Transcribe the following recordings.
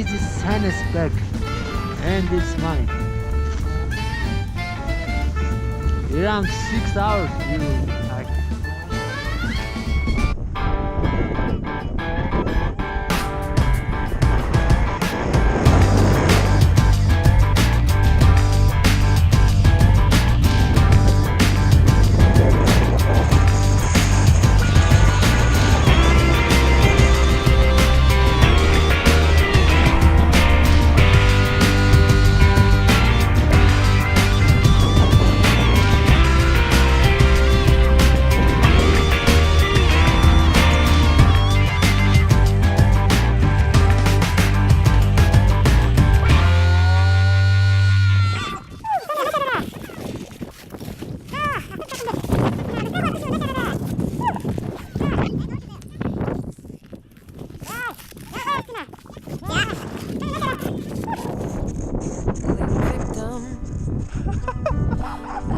This is Santa's bag, and it's mine. Around 6 hours we will hike.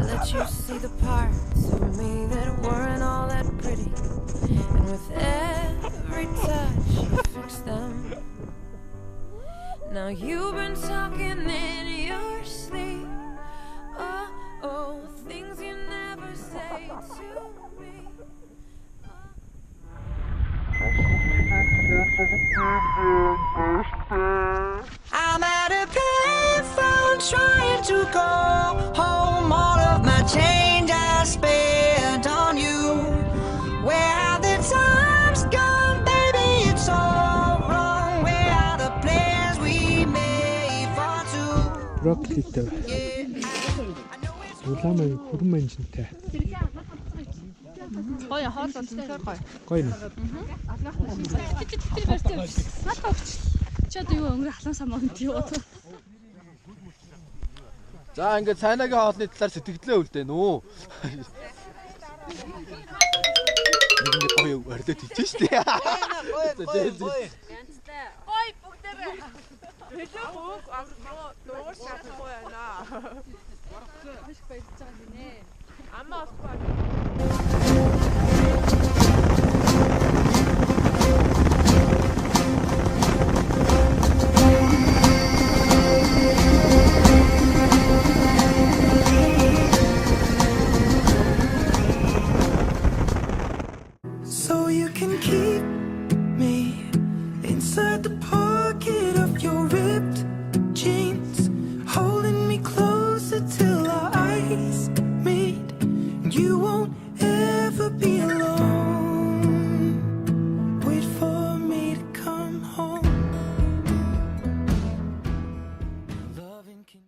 Let you see the parts of me that weren't all that pretty, and with every touch you fix them. Now you've been talking in your sleep, oh, things you never say to me. I'm at a payphone trying to call home. All of my change I spent on you. Where have the times gone, baby? It's all wrong. Where are the plans we made for two? 브로콜리도 улаан хүрэн манжинтай. Гоё хоолой үнэхээр гоё. Гоё нэ. Тэр барьсан юм шиг. Надад өгч. Чи одоо юу өнгөрөө халуун самаагт юу бод. За ингээд цайнагийн хоолны талаар сэтгэлдээ үлдээн үү. Ингээд гоё орилоод хийчих шүү дээ. Гоё. Гой бүгдээрээ. Хэлээ бүгд дуур шатахгүй байна. Маш баярлж байгаа нэ. Амаа олохгүй. So you can keep me inside the pocket of your ripped jeans, holding me closer till our eyes meet. You won't ever